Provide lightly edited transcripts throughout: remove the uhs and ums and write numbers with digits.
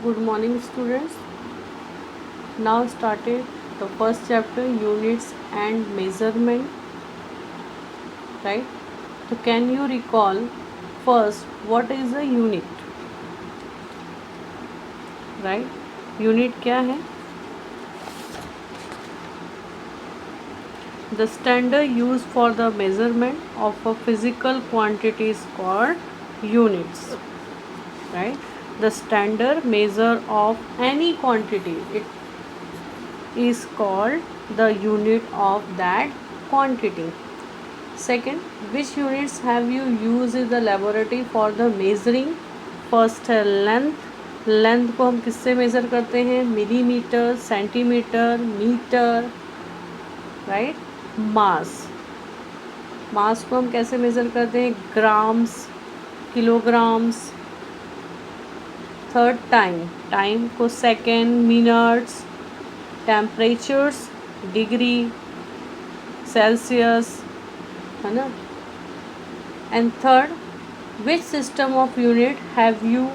Good morning, students. Now started the first chapter, units and measurement. Right? So can you recall first what is a unit? Right? Unit क्या है? The standard used for the measurement of a physical quantity is called units. Right? The standard measure of any quantity, it is called the unit of that quantity. Second, which units have you used in the laboratory for the measuring? First है length. Length को हम किससे measure करते हैं? Millimetre, centimetre, metre. Right. Mass, mass को हम कैसे measure करते हैं? Grams, kilograms. Third, time, time को second, minutes. Temperatures, degree, Celsius, है ना। And third, which system of unit have you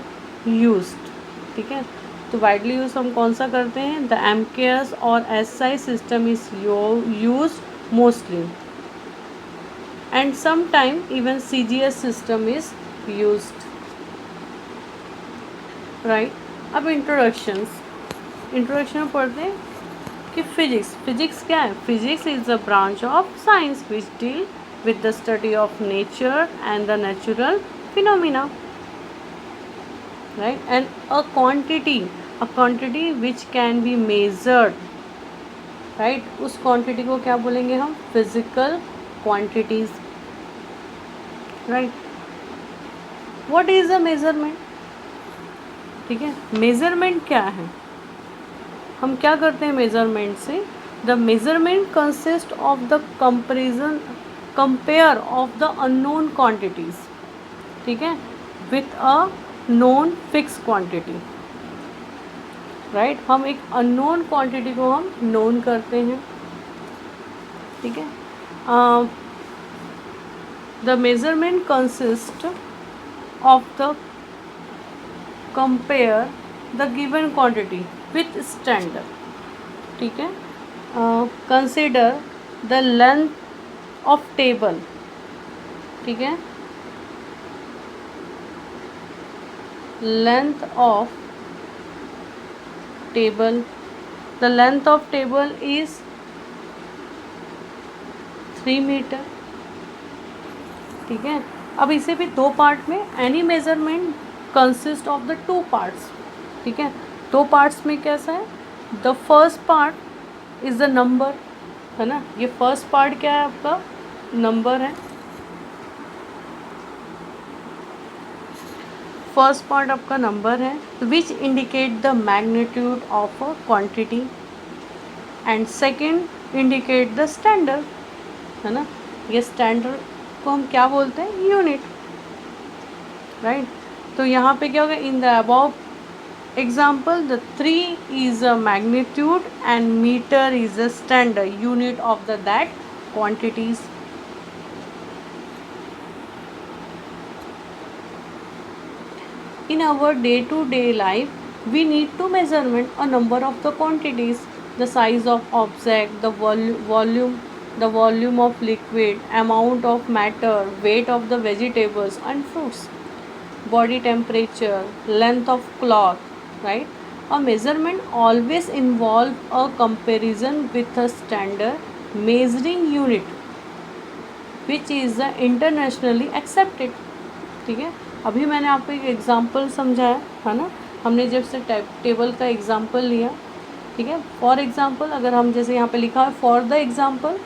used? ठीक है, तो वाइडली यूज हम कौन सा करते हैं? द एमकेएस और SI system is used mostly, and sometime even CGS system is used. Right. अब इंट्रोडक्शन में पढ़ते हैं कि फिजिक्स क्या है? Physics is a branch of science which deal with the study of nature and the natural phenomena, right? And a quantity which can be measured, right? उस quantity को क्या बोलेंगे हम? Physical quantities, right? What is a measurement? ठीक है, measurement क्या है? हम क्या करते हैं measurement से? The measurement consists of the compare of the unknown quantities, ठीक है, with a known fixed quantity, right? हम एक unknown quantity को हम known करते हैं, ठीक है। The measurement consists of the compare the given quantity with standard, ठीक है। Consider the length of table, ठीक है, length of table, the length of table is 3 metre, ठीक है। अब इसे भी दो पार्ट में, any measurement consist of the two parts, ठीक है। दो पार्ट्स में कैसा है? The first part is the number, है ना। ये फर्स्ट पार्ट क्या है? आपका नंबर है। फर्स्ट पार्ट आपका नंबर है, which indicate the magnitude of a quantity, and second indicate the standard, है ना। ये स्टैंडर्ड को हम क्या बोलते हैं? Unit, right. तो यहाँ पे क्या होगा? In the above example the 3 is a magnitude and metre is a standard unit of the that quantities. In our day-to-day life, we need to measurement a number of the quantities, the size of object, the volume of liquid, amount of matter, weight of the vegetables and fruits, body temperature, length of cloth, right? A measurement always involve a comparison with a standard measuring unit, which is internationally accepted, ठीक है। अभी मैंने आपको एक example समझाया, है ना। हमने जब से टेबल का एग्जांपल लिया, ठीक है। फॉर एग्जांपल, अगर हम जैसे यहाँ पे लिखा है for example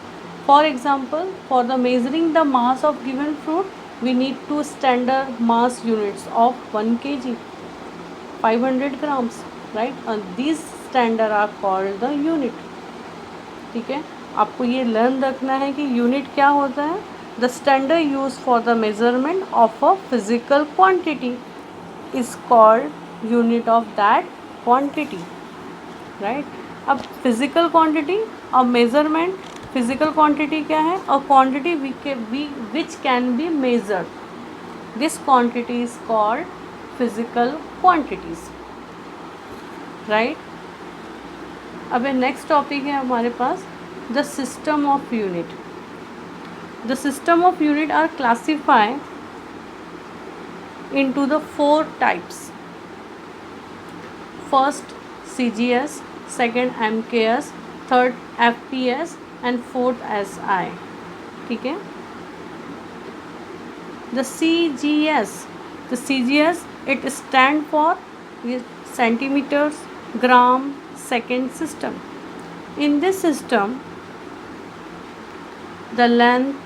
for the measuring the mass of given fruit we need to standard mass units of 1 kg, 500 grams, right. And this standard are called the unit, ठीक है। आपको ये लर्न रखना है कि यूनिट क्या होता है। The standard used for the measurement of a physical quantity is called unit of that quantity, right? अब physical quantity और measurement, physical quantity क्या है? A quantity which can be measured. This quantity is called physical quantities. Right. अब next topic है हमारे पास the system of unit. The system of unit are classify into the four types. First CGS, second MKS, third FPS and fourth SI. ठीक है। The CGS, it stand for centimeters, gram, second system. In this system, the length,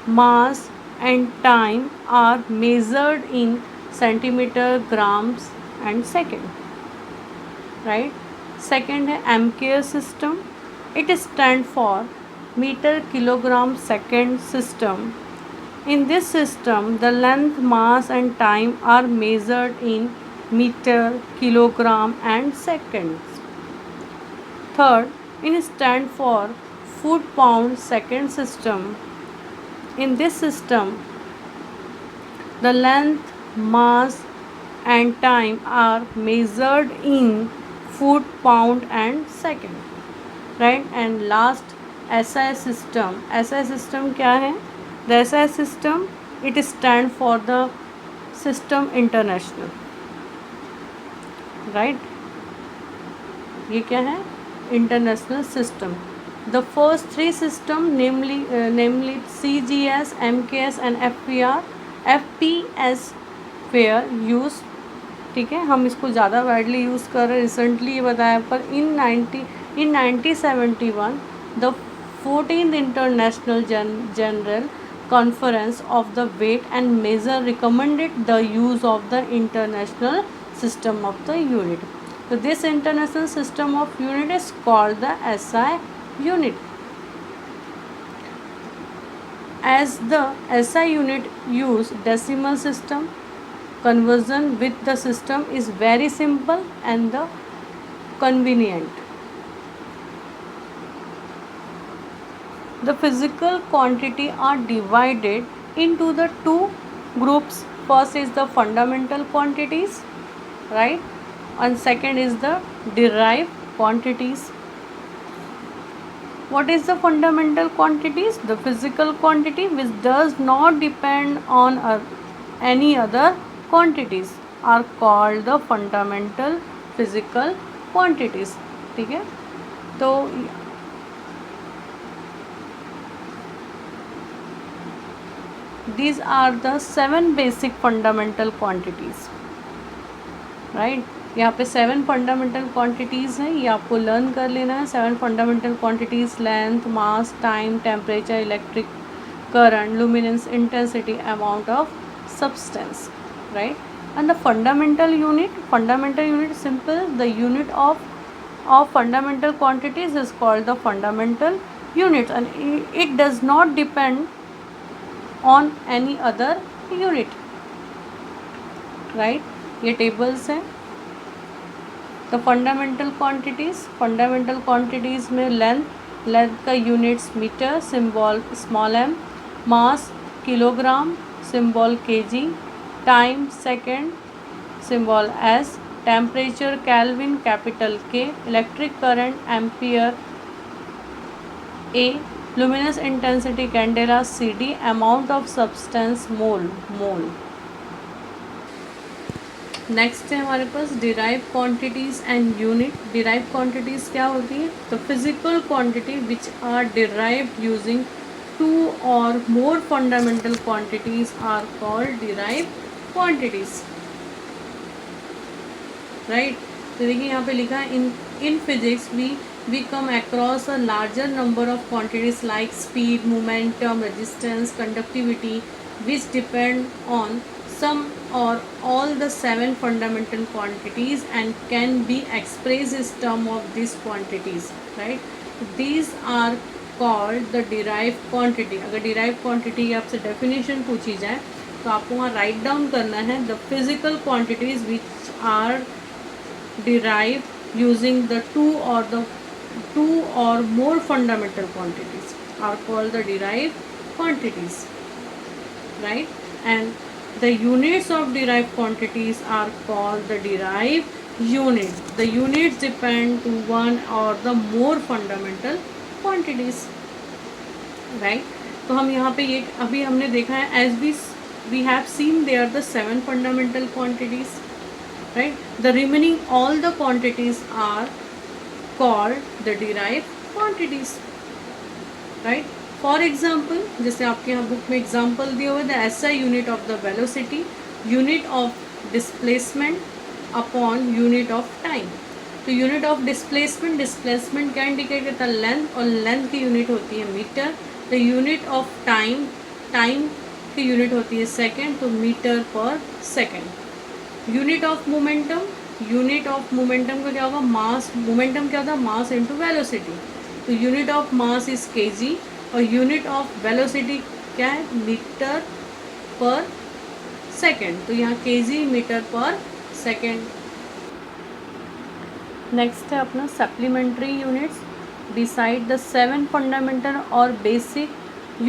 mass and time are measured in centimeter, grams and second. Right. Second है MKS system. It stand for meter, kilogram, second system. In this system, the length, mass and time are measured in meter, kilogram and seconds. Third, it stand for foot, pound, second system. In this system, the length, mass and time are measured in foot, pound and second. Right. And last SI system. SI system क्या है? The SI system, it stand for the system international. Right. ये क्या है? International system. The first three system namely CGS, MKS and FPS were used. ठीक है, हम इसको ज़्यादा वाइडली यूज़ कर रहे हैं, रिसेंटली ये बताया, पर in 1971 the 14th international general conference of the weight and measure recommended the use of the international system of the unit. So this international system of unit is called the SI unit. As the SI unit use decimal system, conversion with the system is very simple and the convenient. The physical quantity are divided into the two groups. First is the fundamental quantities, right, and second is the derived quantities. What is the fundamental quantities? The physical quantity which does not depend on any other quantities are called the fundamental physical quantities. ठीक है, तो these are the 7 basic fundamental quantities. Right, यहाँ पे 7 fundamental quantities हैं, ये आपको learn कर लेना है. 7 fundamental quantities: length, mass, time, temperature, electric current, luminous, intensity, amount of substance. Right, and the fundamental unit simple, the unit of fundamental quantities is called the fundamental unit and it does not depend on any other unit. Right, ये tables हैं. तो fundamental quantities में length का units metre, symbol small m, mass kilogram, symbol kg, time second, symbol s, temperature kelvin capital K, electric current ampere A, luminous intensity candela CD, amount of substance mole. Next है हमारे पास derive quantities and unit. Derive quantities क्या होती है? तो physical quantity which are derived using 2 or more fundamental quantities are called derived quantities. Right, तो देखिए यहाँ पे लिखा है in physics we come across a larger number of quantities like speed, momentum, resistance, conductivity which depend on some or all the 7 fundamental quantities and can be expressed as term of these quantities. Right, these are called the derived quantity. अगर derived quantity की आपसे definition पूछी जाए तो आपको वहाँ write down करना है the physical quantities which are derived using the 2 or more fundamental quantities are called the derived quantities. Right, and the units of derived quantities are called the derived unit. The units depend to one or the more fundamental quantities. Right तो हम यहाँ पे ये अभी हमने देखा है as we have seen they are the 7 fundamental quantities. Right the remaining all the quantities are called the derived quantities. Right for example जैसे आपके यहाँ बुक में एग्जाम्पल दिया हुआ है the SI unit of the velocity, unit of displacement upon unit of time. तो unit of displacement क्या indicate करता है? लेंथ, और लेंथ की यूनिट होती है metre. The unit of time की यूनिट होती है सेकेंड, तो metre per second. Unit of momentum का क्या होगा? मास. मोमेंटम क्या था? Mass into velocity. तो unit of mass is kg और यूनिट ऑफ वेलोसिटी क्या है? Metre per second. तो यहाँ kg metre per second. Next है अपना supplementary units. beside the 7 fundamental or basic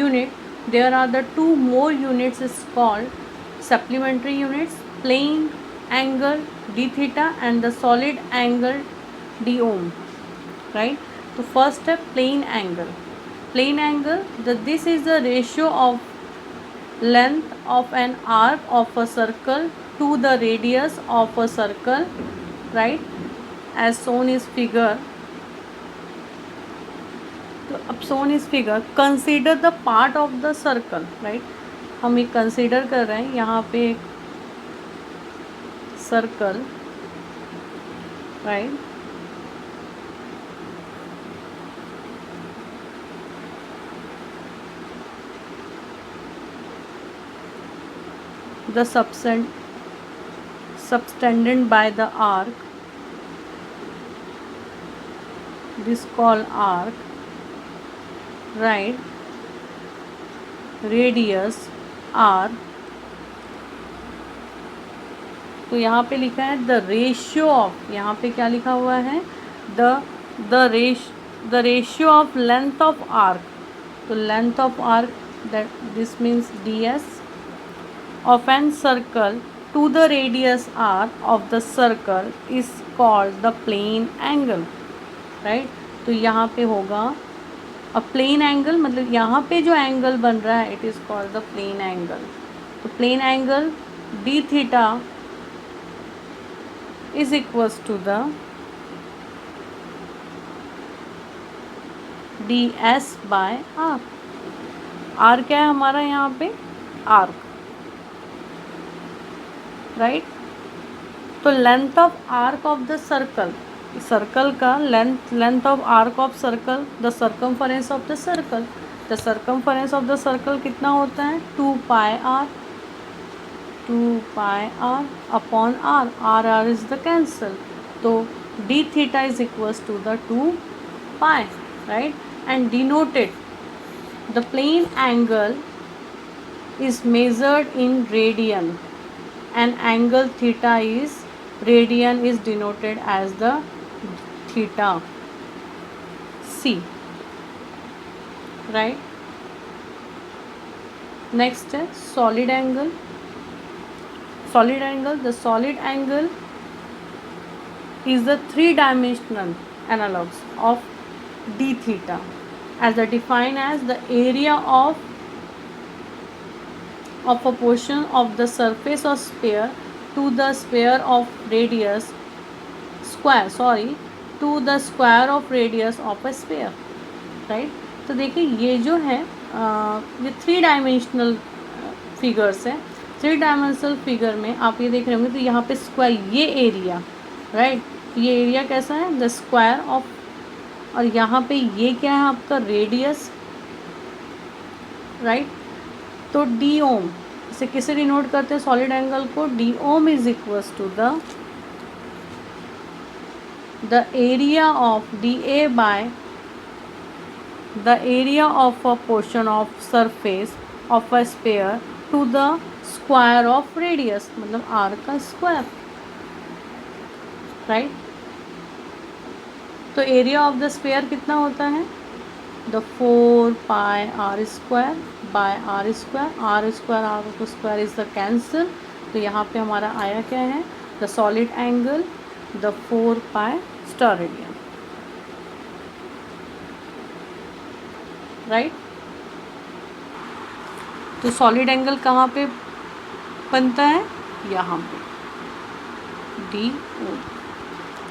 unit there are the 2 more units is called supplementary units, plane angle d theta and the solid angle d ohm. Right, so first है plane angle. This is the ratio of length of an arc of a circle to the radius of a circle. Right, as shown is figure. तो अब shown is figure, consider the part of the circle. Right हम एक consider कर रहे हैं यहाँ पे एक circle. Right the subtended by the arc, this called arc. Right radius R. तो यहाँ पे लिखा है द रेशियो ऑफ, यहाँ पे क्या लिखा हुआ है? The ratio of length of arc. तो length of arc that this means d s of an circle to the radius r of the circle is called the plane angle. Right तो यहाँ पे होगा अ प्लेन एंगल, मतलब यहाँ पे जो angle बन रहा है it is called the plane angle. तो plane angle d theta is equals to the d s by r. R क्या है हमारा यहाँ पे? आर्क. राइट तो length of arc of the circle का length of arc of circle, the circumference of the circle. The circumference of the circle कितना होता है? 2 pi r upon r. R is the cancel. तो d theta is equals to the 2 pi. Right and denoted the plane angle is measured in radian and angle theta is radian is denoted as the theta c. Right, next is solid angle. The solid angle is the 3-dimensional analogues of d theta as defined as the area of a portion of the surface of sphere to the square of radius to the square of radius of a sphere. Right तो देखिए ये जो है ये 3-डायमेंशनल figures है. 3-डायमेंशनल figure में आप ये देख रहे होंगे तो यहाँ पे स्क्वायर, ये एरिया. राइट ये एरिया कैसा है? द स्क्वायर ऑफ, और यहाँ पे ये क्या है आपका? रेडियस. राइट तो डी ओम, इसे किसे डिनोट करते हैं सॉलिड एंगल को? D ohm is equals to the area of d A by the area of a portion of surface of a sphere to the square of radius, मतलब R का square. Right तो area of the sphere कितना होता है? The 4 pi R square by R square. R square is the cancel. तो यहाँ पे हमारा आया क्या है? The solid angle the 4 pi star radian, right. तो सॉलिड एंगल कहाँ पे बनता है, यहाँ पे डी ओ,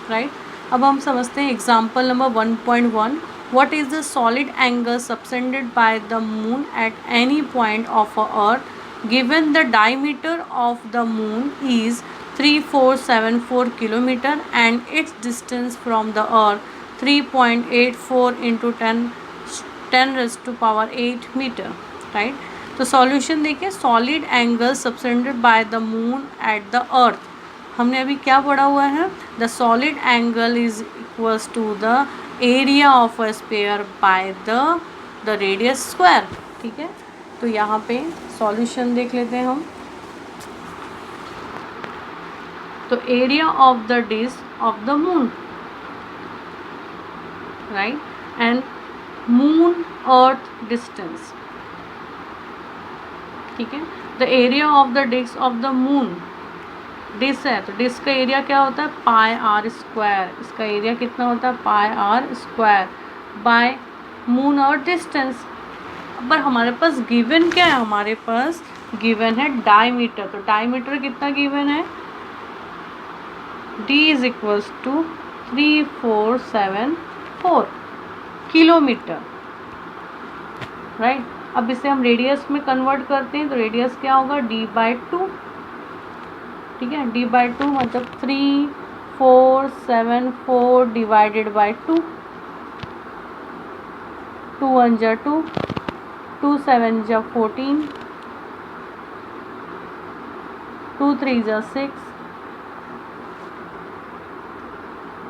राइट। अब हम समझते हैं example number 1.1। What is the solid angle subtended by the moon at any point of a earth given the diameter of the moon is 3474 kilometre and its distance from the earth 3.84 into 10⁻8 metre, right. तो solution देखिए, solid angle subtended by the moon at the earth, हमने अभी क्या पढ़ा हुआ है, the solid angle is equals to the area of a sphere by the radius square, ठीक है। तो यहाँ पे सॉल्यूशन देख लेते हैं हम। तो area of the disc of the moon, right, and moon earth distance, ठीक है। The area of the disc of the moon, disc है तो डिस्क का एरिया क्या होता है, पाई आर स्क्वायर, इसका एरिया कितना होता है, pi R square by moon और डिस्टेंस। पर हमारे पास गिवन क्या है, हमारे पास गिवन है डायमीटर, तो डायमीटर कितना गिवन है, d is equals to 3474 kilometre, right. अब इसे हम रेडियस में कन्वर्ट करते हैं, तो रेडियस क्या होगा, d/2, ठीक है। d/2 मतलब 3474 डिवाइडेड बाई 2, 2 1 जा 2, 2 7 जा 14, 2 3 जा 6,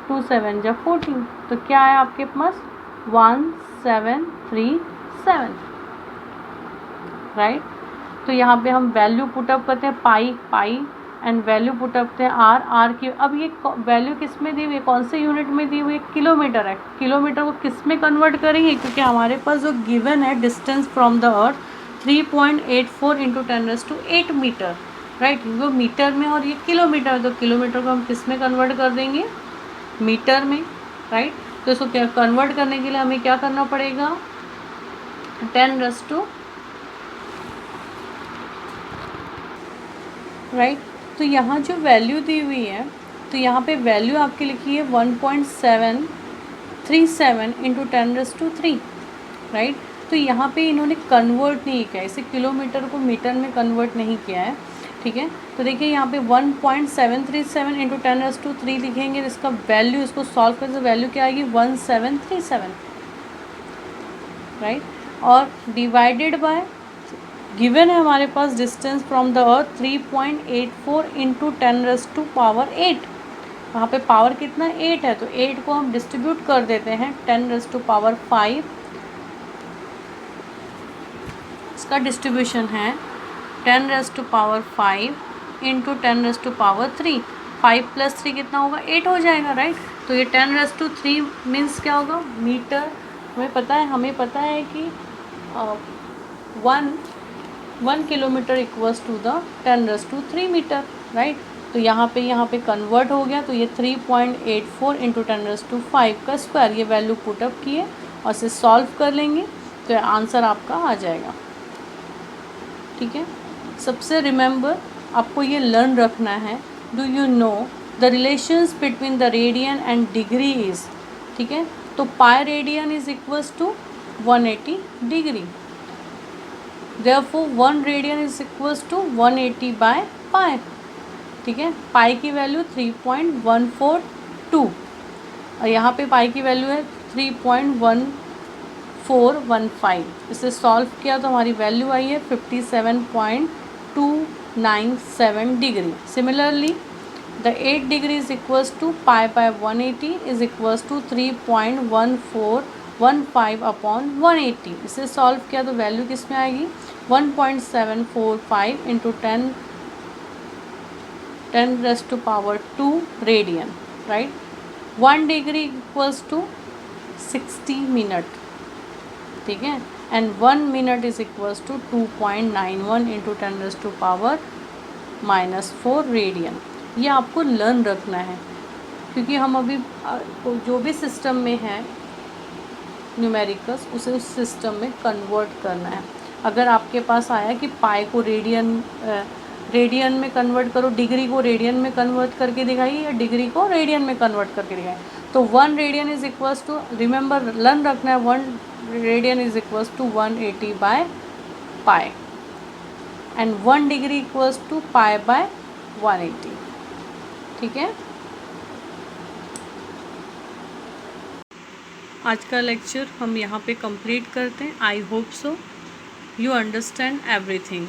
2 7 जा 14, तो क्या है आपके पास 1737, राइट। तो यहाँ पे हम वैल्यू पुटअप करते हैं, पाई एंड वैल्यू पुटअप करते हैं आर की। अब ये वैल्यू किस में दी हुई है, कौन से यूनिट में दी हुई है, किलोमीटर है। किलोमीटर को किस में कन्वर्ट करेंगे, क्योंकि हमारे पास जो गिवन है distance from the earth 3.84 into 10⁸ metre, right. वो मीटर में और ये किलोमीटर, तो किलोमीटर को हम किस में कन्वर्ट कर देंगे, मीटर में, राइट। तो इसको क्या कन्वर्ट करने के लिए हमें क्या करना पड़ेगा, 10⁻, राइट। तो यहाँ जो वैल्यू दी हुई है, तो यहाँ पे वैल्यू आपकी लिखी है 1.737 इंटू 10⁻3, राइट। तो यहाँ पे इन्होंने कन्वर्ट नहीं किया, इसे किलोमीटर को मीटर में कन्वर्ट नहीं किया है, ठीक है। तो देखिए यहाँ पे 1.737 इंटू 10⁻3 लिखेंगे, इसका वैल्यू, इसको सॉल्व करने से वैल्यू क्या आएगी 1737, राइट। और डिवाइडेड बाय गिवन है हमारे पास distance from the earth 3.84 into 10⁻8, वहाँ पे पावर कितना 8 है, तो 8 को हम डिस्ट्रीब्यूट कर देते हैं 10⁻5, इसका डिस्ट्रीब्यूशन है 10⁻5 इंटू 10⁻3, 5 + 3 कितना होगा 8 हो जाएगा, राइट। तो ये 10⁻3 मीन्स क्या होगा, मीटर। हमें पता है कि 1 kilometre equals to the 10⁻3 metre, right. तो यहाँ पे कन्वर्ट हो गया, तो ये 3.84 इंटू 10⁻5 का स्क्वायर, ये वैल्यू पुटअप किए और इसे सॉल्व कर लेंगे तो आंसर आपका आ जाएगा, ठीक है। सबसे रिमेंबर आपको ये लर्न रखना है, do you know the relations between the radian and degree is, ठीक है। तो pi radian is equals to 180 degree, therefore 1 radian is equals to 180 by pi, ठीक है। पाई की वैल्यू 3.142 और यहाँ पे पाई की वैल्यू है 3.1415, इसे सॉल्व किया तो हमारी वैल्यू आई है 57.297 degree. Similarly the 8 degree is equals to pi by 180 is equals to 3.1415 upon 180, इसे सॉल्व किया तो वैल्यू किस में आएगी 1.745 into 10⁻² radian, right. 1 degree equals to 60 minute, ठीक है, and 1 minute is equals to 2.91 into 10⁻⁻4 radian. ये आपको लर्न रखना है, क्योंकि हम अभी जो भी सिस्टम में है न्यूमेरिकल्स, उसे उस सिस्टम में कन्वर्ट करना है। अगर आपके पास आया कि पाई को रेडियन में कन्वर्ट करो, डिग्री को रेडियन में कन्वर्ट करके दिखाइए, या डिग्री को रेडियन में कन्वर्ट करके दिखाइए, तो 1 radian is equals to, remember learn रखना है, 1 radian is equals to 180 by pi, and 1 degree equals to pi by 180। ठीक है, आज का लेक्चर हम यहाँ पे कंप्लीट करते हैं। I hope so you understand everything.